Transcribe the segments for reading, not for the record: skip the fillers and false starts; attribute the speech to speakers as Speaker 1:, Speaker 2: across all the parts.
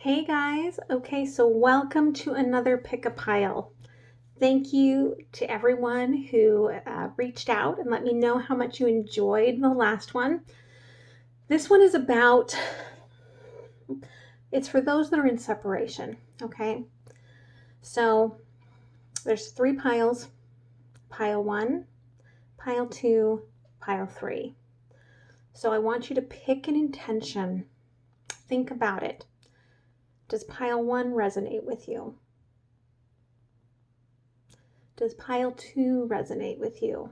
Speaker 1: Hey guys, okay, so welcome to another Pick a Pile. Thank you to everyone who reached out and let me know how much you enjoyed the last one. This one is it's for those that are in separation, okay? So there's three piles, pile one, pile two, pile three. So I want you to pick an intention. Think about it. Does pile one resonate with you? Does pile two resonate with you?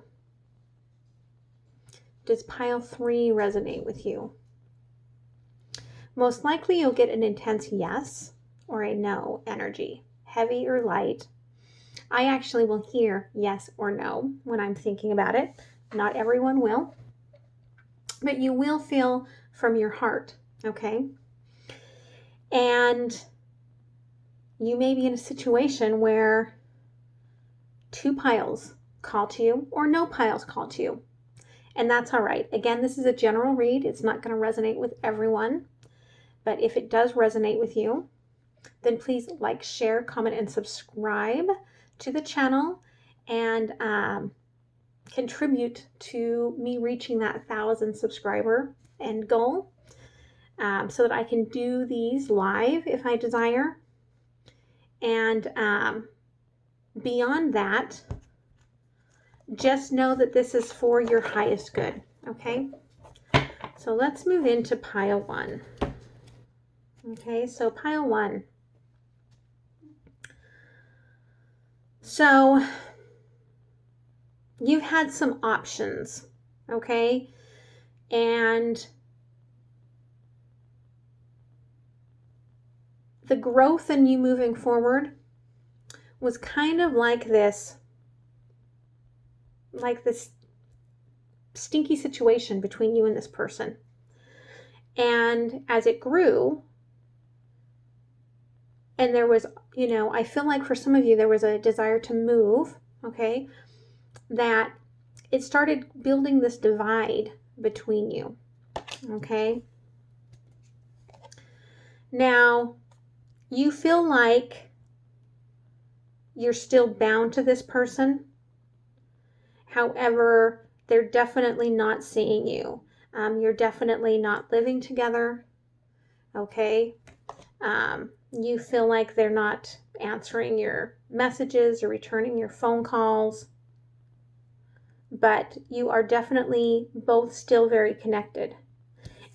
Speaker 1: Does pile three resonate with you? Most likely you'll get an intense yes or a no energy, heavy or light. I actually will hear yes or no when I'm thinking about it. Not everyone will, but you will feel from your heart, okay? And you may be in a situation where two piles call to you or no piles call to you. And that's all right. Again, this is a general read. It's not going to resonate with everyone. But if it does resonate with you, then please like, share, comment, and subscribe to the channel and contribute to me reaching that 1,000 subscriber end goal so that I can do these live if I desire. And beyond that, just know that this is for your highest good, okay? So let's move into pile one. Okay, so pile one. So you've had some options, okay? And the growth in you moving forward was kind of like this stinky situation between you and this person. And as it grew, and there was, I feel like for some of you, there was a desire to move, okay, that it started building this divide between you, okay? Now, you feel like you're still bound to this person. However, they're definitely not seeing you. You're definitely not living together, okay? You feel like they're not answering your messages or returning your phone calls, but you are definitely both still very connected.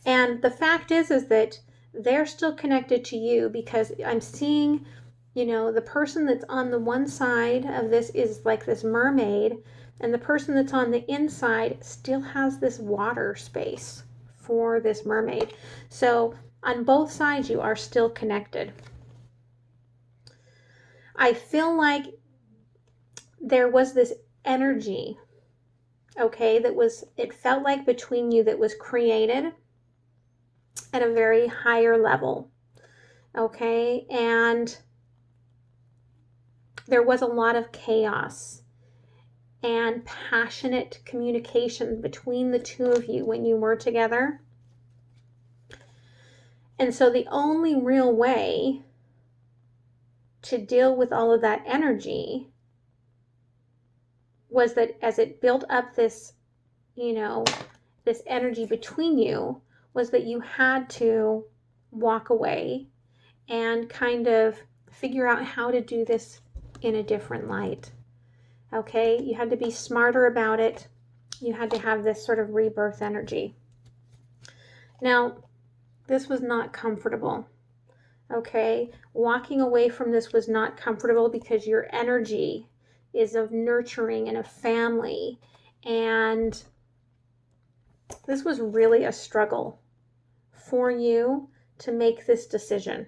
Speaker 1: And the fact is that they're still connected to you because I'm seeing, the person that's on the one side of this is like this mermaid, and the person that's on the inside still has this water space for this mermaid. So on both sides, you are still connected. I feel like there was this energy, okay, it felt like between you that was created at a very higher level, okay? And there was a lot of chaos and passionate communication between the two of you when you were together. And so the only real way to deal with all of that energy was that as it built up this, this energy between you, was that you had to walk away and kind of figure out how to do this in a different light. Okay, you had to be smarter about it. You had to have this sort of rebirth energy. Now, this was not comfortable. Okay, walking away from this was not comfortable because your energy is of nurturing and a family, and this was really a struggle for you to make this decision.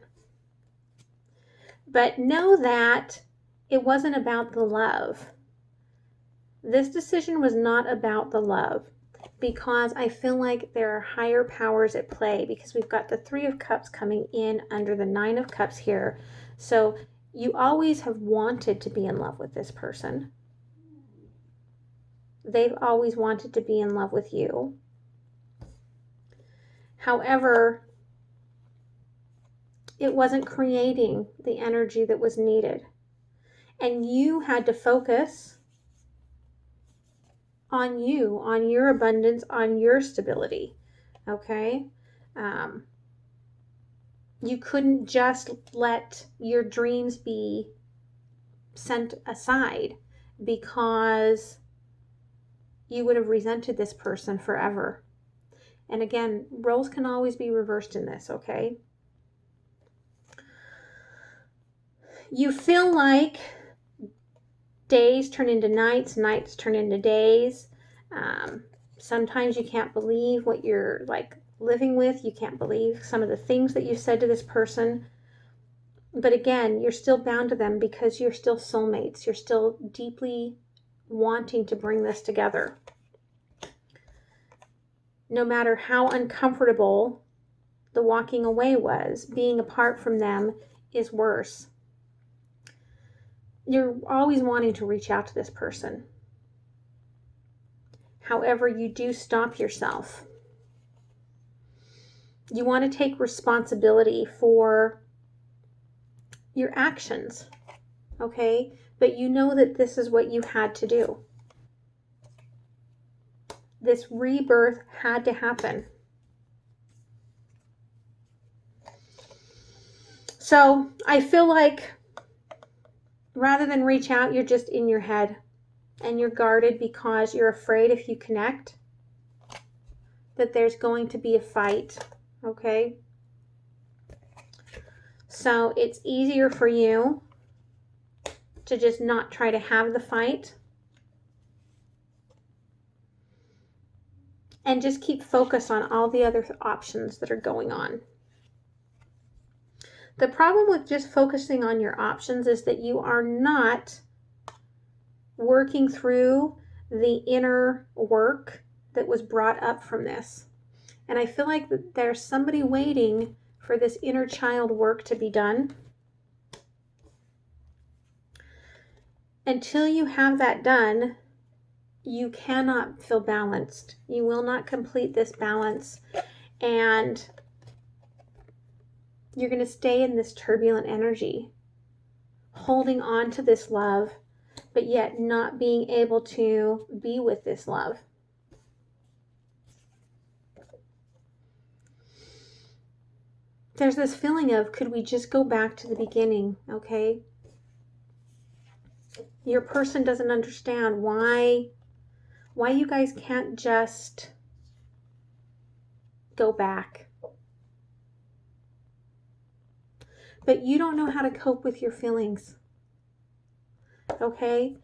Speaker 1: But know that it wasn't about the love. This decision was not about the love, because I feel like there are higher powers at play, because we've got the Three of Cups coming in under the Nine of Cups here. So you always have wanted to be in love with this person. They've always wanted to be in love with you. However, it wasn't creating the energy that was needed. And you had to focus on you, on your abundance, on your stability. Okay? You couldn't just let your dreams be sent aside because you would have resented this person forever. And again, roles can always be reversed in this, okay? You feel like days turn into nights, nights turn into days. Sometimes you can't believe what you're like living with. You can't believe some of the things that you said to this person. But again, you're still bound to them because you're still soulmates. You're still deeply wanting to bring this together. No matter how uncomfortable the walking away was, being apart from them is worse. You're always wanting to reach out to this person. However, you do stop yourself. You want to take responsibility for your actions, okay? But you know that this is what you had to do. This rebirth had to happen. So I feel like rather than reach out, you're just in your head and you're guarded because you're afraid if you connect that there's going to be a fight, okay? So it's easier for you to just not try to have the fight and just keep focus on all the other options that are going on. The problem with just focusing on your options is that you are not working through the inner work that was brought up from this. And I feel like there's somebody waiting for this inner child work to be done. Until you have that done, you cannot feel balanced. You will not complete this balance. And you're going to stay in this turbulent energy, holding on to this love, but yet not being able to be with this love. There's this feeling of, could we just go back to the beginning, okay? Your person doesn't understand why you guys can't just go back. But you don't know how to cope with your feelings, okay?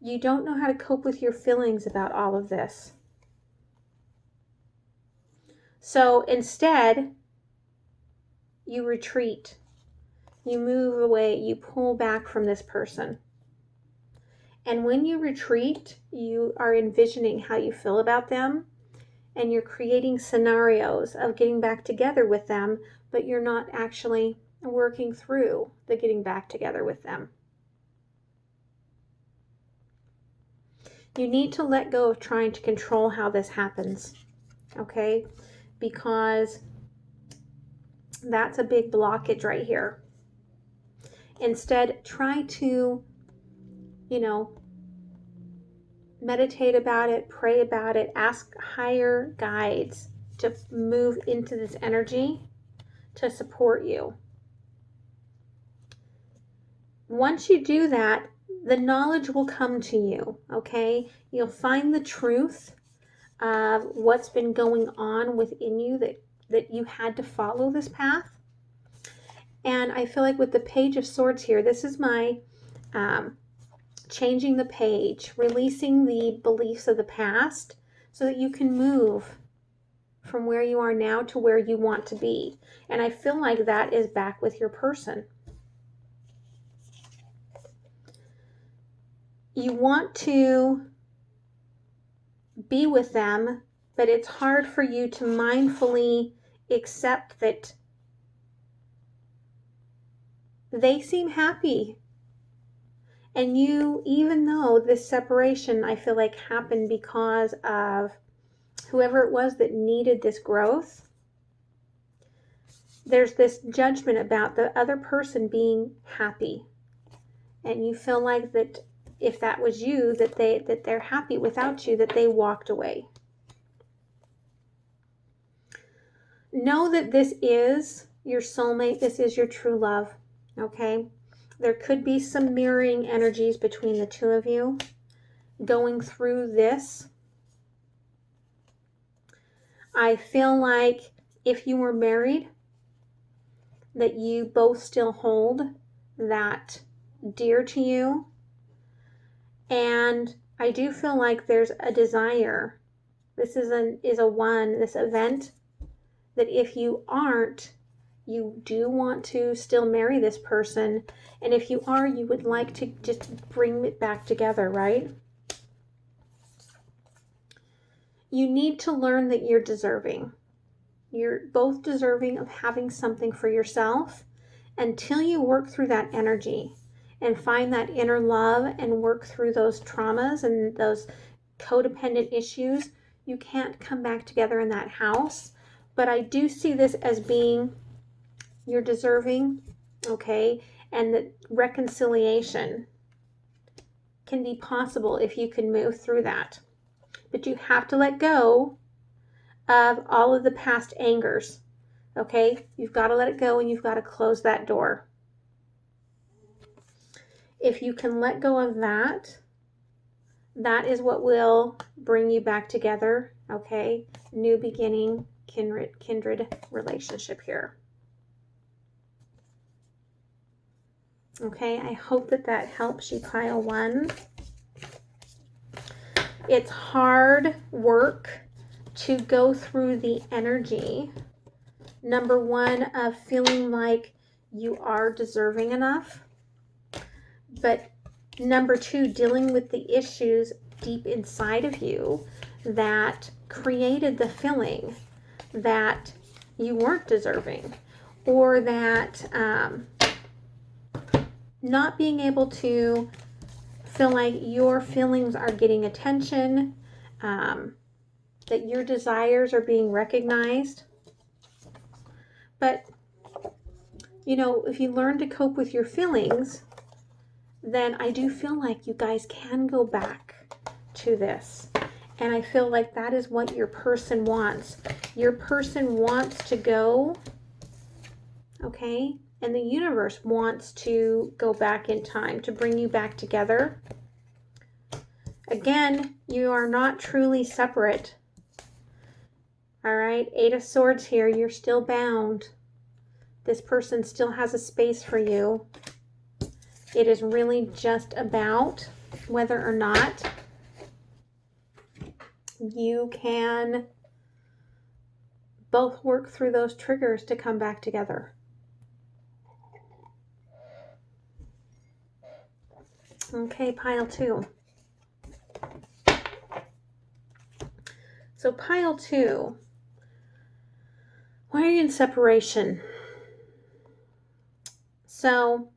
Speaker 1: You don't know how to cope with your feelings about all of this. So instead, you retreat. You move away. You pull back from this person. And when you retreat, you are envisioning how you feel about them, and you're creating scenarios of getting back together with them, but you're not actually working through the getting back together with them. You need to let go of trying to control how this happens, okay? Because that's a big blockage right here. Instead, try to, meditate about it, pray about it, ask higher guides to move into this energy to support you. Once you do that, the knowledge will come to you, okay? You'll find the truth of what's been going on within you that you had to follow this path. And I feel like with the Page of Swords here, this is my changing the page, releasing the beliefs of the past so that you can move from where you are now to where you want to be. And I feel like that is back with your person. You want to be with them, but it's hard for you to mindfully accept that they seem happy. And you, even though this separation, I feel like happened because of whoever it was that needed this growth, there's this judgment about the other person being happy. And you feel like that if that was you, that they're happy without you, that they walked away. Know that this is your soulmate. This is your true love. Okay? There could be some mirroring energies between the two of you going through this. I feel like if you were married, that you both still hold that dear to you. And I do feel like there's a desire. This is this event that if you aren't, you do want to still marry this person. And if you are, you would like to just bring it back together, right? You need to learn that you're deserving. You're both deserving of having something for yourself. Until you work through that energy and find that inner love and work through those traumas and those codependent issues, you can't come back together in that house. But I do see this as being you're deserving, okay? And that reconciliation can be possible if you can move through that. But you have to let go of all of the past angers, okay? You've got to let it go and you've got to close that door. If you can let go of that, that is what will bring you back together, okay? New beginning, kindred relationship here. Okay, I hope that helps you, pile 1. It's hard work to go through the energy, number 1, of feeling like you are deserving enough, but number 2, dealing with the issues deep inside of you that created the feeling that you weren't deserving, or that not being able to feel like your feelings are getting attention, that your desires are being recognized. But, you know, if you learn to cope with your feelings, then I do feel like you guys can go back to this. And I feel like that is what your person wants. Your person wants to go, okay? And the universe wants to go back in time to bring you back together. Again, you are not truly separate. All right, 8 of Swords here, you're still bound. This person still has a space for you. It is really just about whether or not you can both work through those triggers to come back together. Okay, pile 2. So pile 2, why are you in separation? So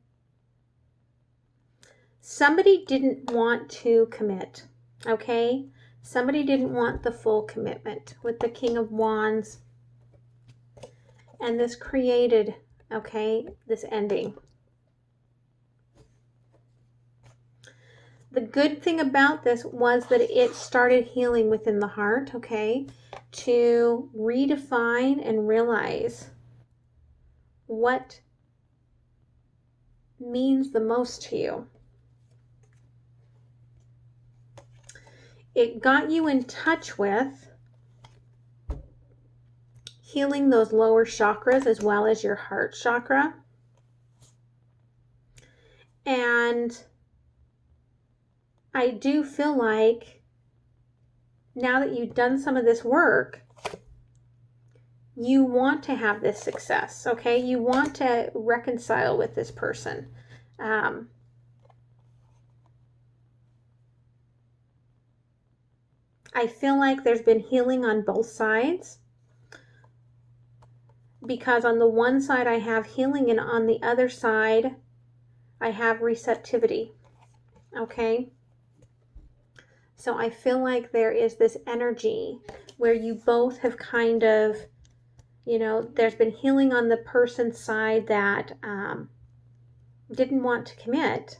Speaker 1: somebody didn't want to commit, okay? Somebody didn't want the full commitment with the King of Wands. And this created, okay, this ending. The good thing about this was that it started healing within the heart, okay, to redefine and realize what means the most to you. It got you in touch with healing those lower chakras as well as your heart chakra. And I do feel like now that you've done some of this work, you want to have this success, okay? You want to reconcile with this person. I feel like there's been healing on both sides, because on the one side I have healing and on the other side I have receptivity, okay? So I feel like there is this energy where you both have kind of You know, there's been healing on the person's side that didn't want to commit.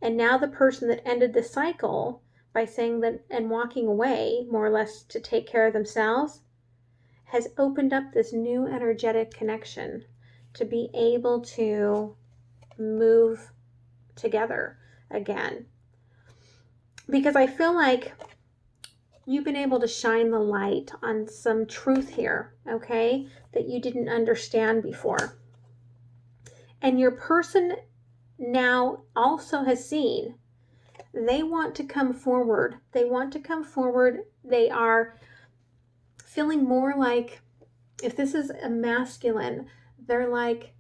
Speaker 1: And now the person that ended the cycle by saying that and walking away, more or less to take care of themselves, has opened up this new energetic connection to be able to move together again. Because I feel like you've been able to shine the light on some truth here, okay, that you didn't understand before. And your person now also has seen they want to come forward. They want to come forward. They are feeling more like, if this is a masculine, they're like,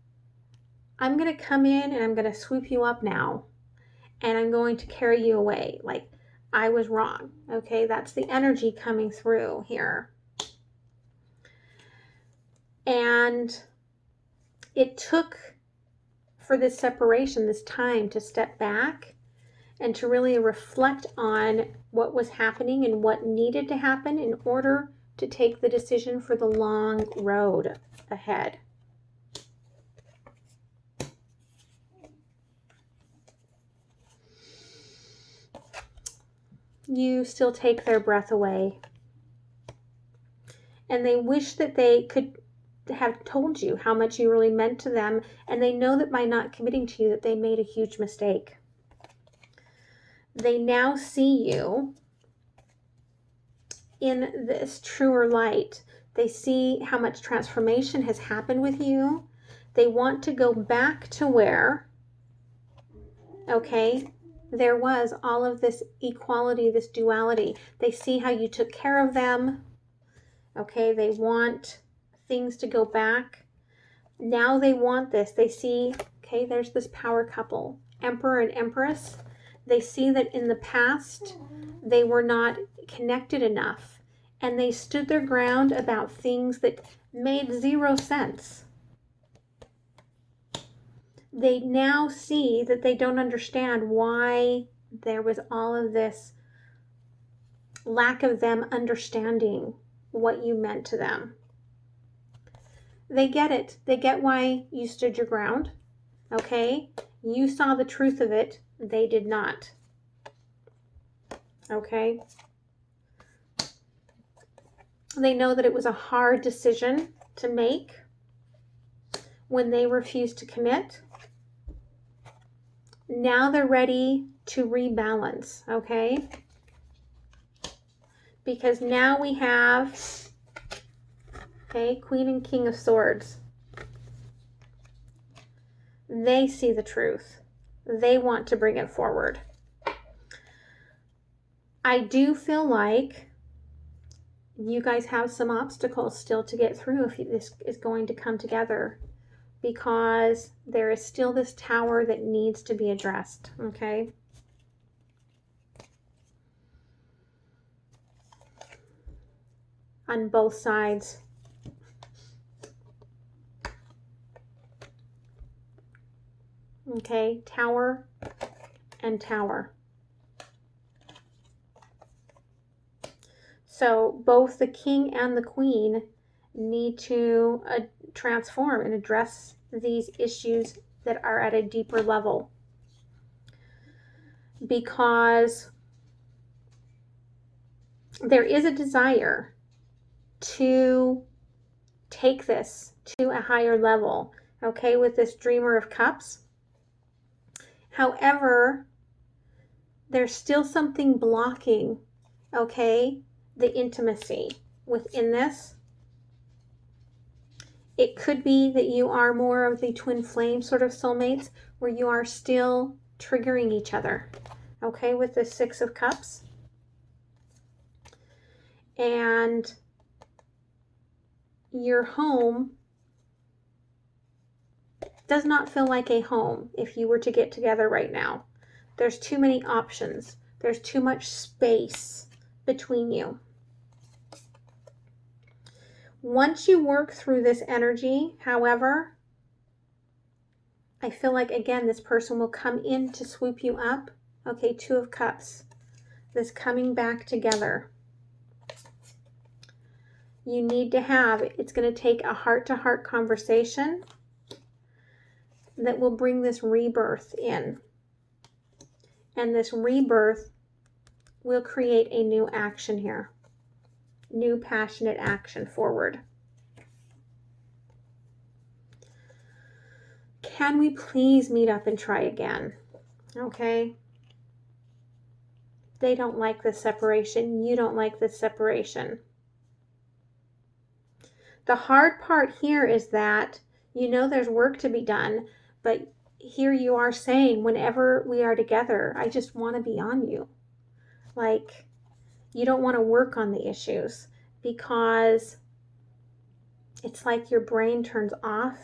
Speaker 1: I'm going to come in and I'm going to swoop you up now. And I'm going to carry you away. Like, I was wrong. Okay, that's the energy coming through here. And it took for this separation, this time to step back and to really reflect on what was happening and what needed to happen in order to take the decision for the long road ahead. You still take their breath away. And they wish that they could have told you how much you really meant to them, and they know that by not committing to you that they made a huge mistake. They now see you in this truer light. They see how much transformation has happened with you. They want to go back to where, okay, there was all of this equality, this duality. They see how you took care of them. Okay, they want things to go back. Now they want this. They see, okay, there's this power couple, Emperor and Empress. They see that in the past they were not connected enough, and they stood their ground about things that made zero sense. They now see that they don't understand why there was all of this lack of them understanding what you meant to them. They get it. They get why you stood your ground. Okay? You saw the truth of it. They did not. Okay? They know that it was a hard decision to make when they refused to commit. Now they're ready to rebalance. Okay? Because now we have, okay, Queen and King of Swords. They see the truth. They want to bring it forward. I do feel like you guys have some obstacles still to get through if this is going to come together, because there is still this tower that needs to be addressed, okay? On both sides. Okay, tower and tower. So both the king and the queen need to transform and address these issues that are at a deeper level, because there is a desire to take this to a higher level, okay, with this Dreamer of Cups. However, there's still something blocking, okay, the intimacy within this. It could be that you are more of the twin flame sort of soulmates, where you are still triggering each other, okay, with the Six of Cups. And your home does not feel like a home if you were to get together right now. There's too many options. There's too much space between you. Once you work through this energy, however, I feel like, again, this person will come in to swoop you up. Okay, Two of Cups. This coming back together. you need to have, it's going to take a heart-to-heart conversation that will bring this rebirth in. And this rebirth will create a new action here. New passionate action forward. Can we please meet up and try again? Okay. They don't like this separation. You don't like this separation. The hard part here is that you know there's work to be done, but here you are saying, whenever we are together, I just want to be on you. Like, you don't want to work on the issues because it's like your brain turns off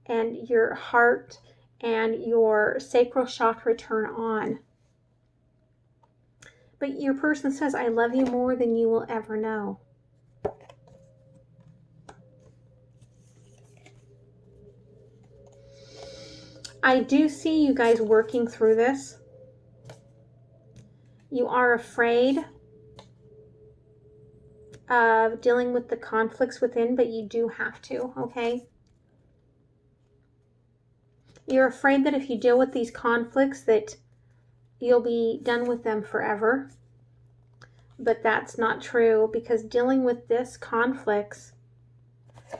Speaker 1: and your heart and your sacral chakra turn on. But your person says, I love you more than you will ever know. I do see you guys working through this. You are afraid of dealing with the conflicts within, but you do have to, okay? You're afraid that if you deal with these conflicts that you'll be done with them forever. But that's not true, because dealing with this conflicts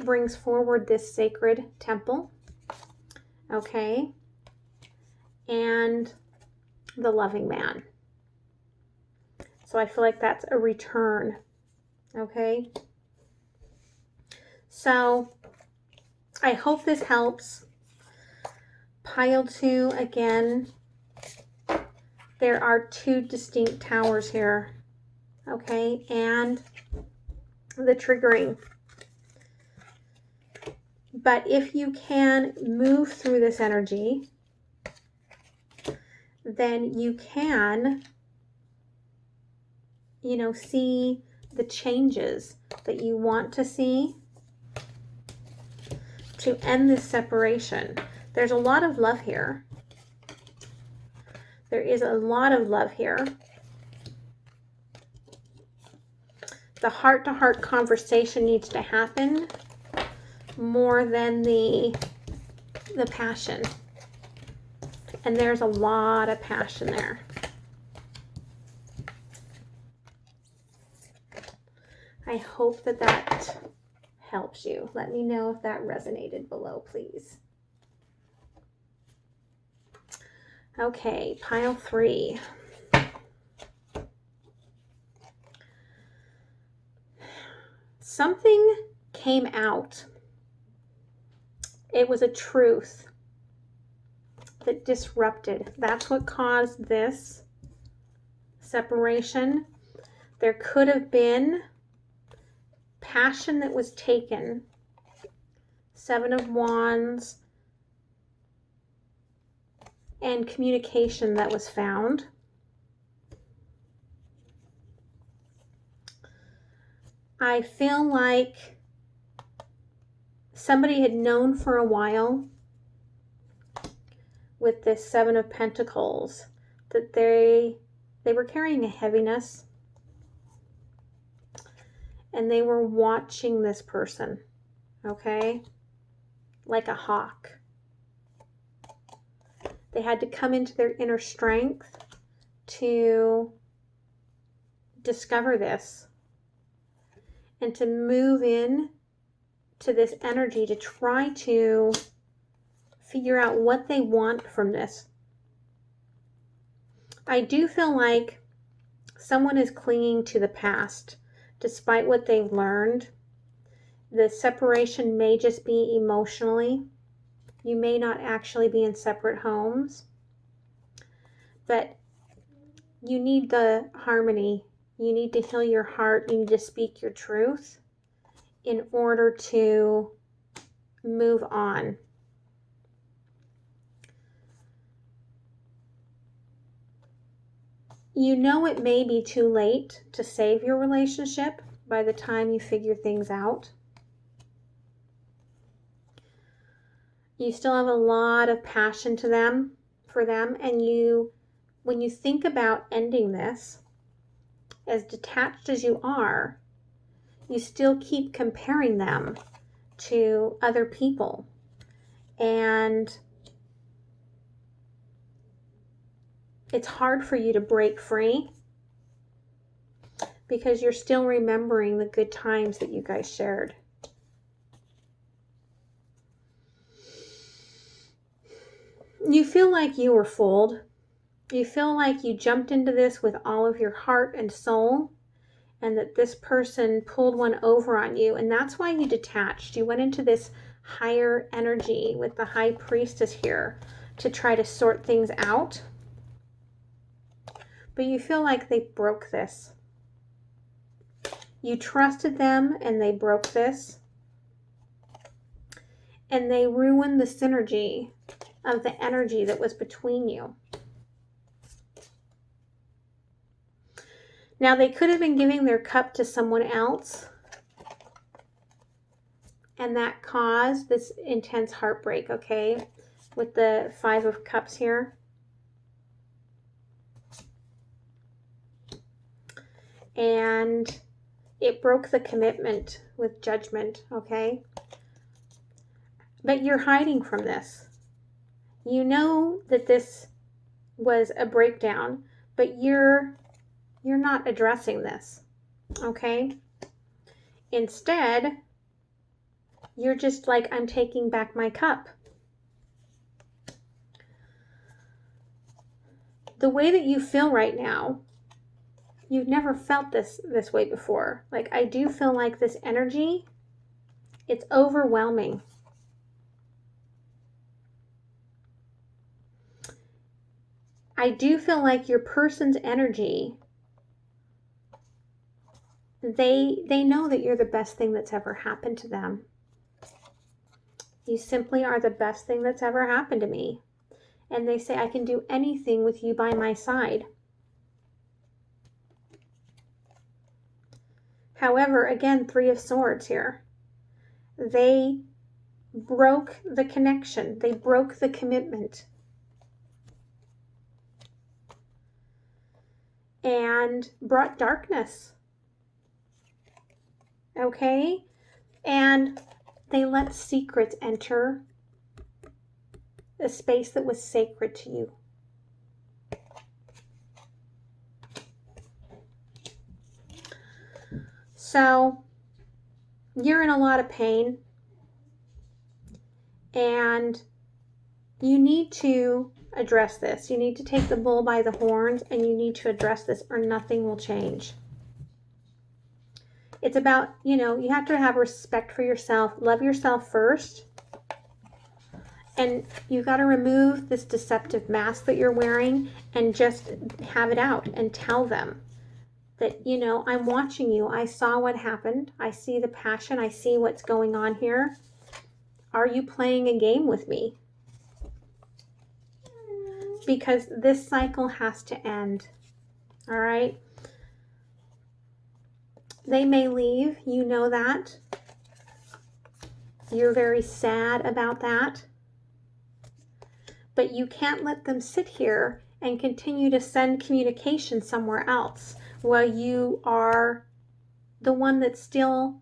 Speaker 1: brings forward this sacred temple, okay? And the loving man. So I feel like that's a return, okay? So I hope this helps. Pile 2, again, there are 2 distinct towers here, okay? And the triggering. But if you can move through this energy, then you can, you know, see the changes that you want to see to end this separation. There's a lot of love here. There is a lot of love here. The heart-to-heart conversation needs to happen more than the passion. And there's a lot of passion there. I hope that that helps you. Let me know if that resonated below, please. Okay, pile 3. Something came out. It was a truth that disrupted. That's what caused this separation. There could have been passion that was taken. 7 of Wands. And communication that was found. I feel like somebody had known for a while with this 7 of Pentacles that they were carrying a heaviness, and they were watching this person, okay, like a hawk. They had to come into their inner strength to discover this and to move in to this energy to try to figure out what they want from this. I do feel like someone is clinging to the past despite what they've learned. The separation may just be emotionally. You may not actually be in separate homes, but you need the harmony. You need to heal your heart. You need to speak your truth in order to move on. You know it may be too late to save your relationship by the time you figure things out. You still have a lot of passion for them, and when you think about ending this, as detached as you are, you still keep comparing them to other people. And it's hard for you to break free because you're still remembering the good times that you guys shared. You feel like you were fooled. You feel like you jumped into this with all of your heart and soul, and that this person pulled one over on you, and that's why you detached. You went into this higher energy with the high priestess here to try to sort things out. But you feel like they broke this. You trusted them and they broke this. And they ruined the synergy of the energy that was between you. Now, they could have been giving their cup to someone else, and that caused this intense heartbreak, okay? With the 5 of Cups here. And it broke the commitment with Judgment, okay? But you're hiding from this. You know that this was a breakdown, but you're not addressing this, okay? Instead, you're just like, I'm taking back my cup. The way that you feel right now, you've never felt this way before. Like, I do feel like this energy, it's overwhelming. I do feel like your person's energy, they know that you're the best thing that's ever happened to them. You simply are the best thing that's ever happened to me. And they say, I can do anything with you by my side. However, again, 3 of Swords here. They broke the connection. They broke the commitment. And brought darkness. Okay? And they let secrets enter a space that was sacred to you. So, you're in a lot of pain. And you need to address this. You need to take the bull by the horns, and you need to address this, or nothing will change. It's about, you have to have respect for yourself, love yourself first, and you've got to remove this deceptive mask that you're wearing and just have it out and tell them that, I'm watching you. I saw what happened. I see the passion. I see what's going on here. Are you playing a game with me? Because this cycle has to end. All right? They may leave. You know that. You're very sad about that. But you can't let them sit here and continue to send communication somewhere else while you are the one that's still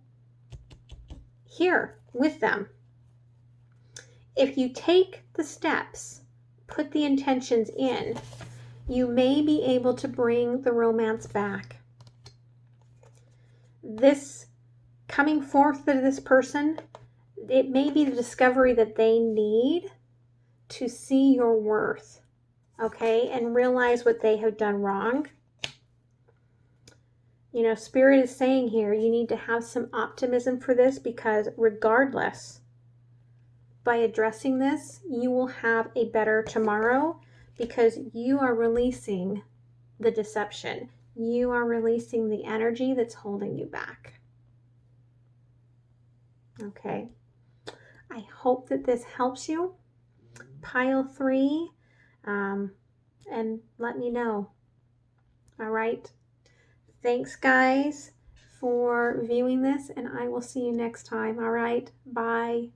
Speaker 1: here with them. If you take the steps, put the intentions in, you may be able to bring the romance back. This coming forth to this person, it may be the discovery that they need to see your worth, okay, and realize what they have done wrong. Spirit is saying here, you need to have some optimism for this, because regardless, by addressing this, you will have a better tomorrow, because you are releasing the deception. You are releasing the energy that's holding you back. Okay. I hope that this helps you. Pile 3, and let me know. All right. Thanks, guys, for viewing this, and I will see you next time. All right. Bye.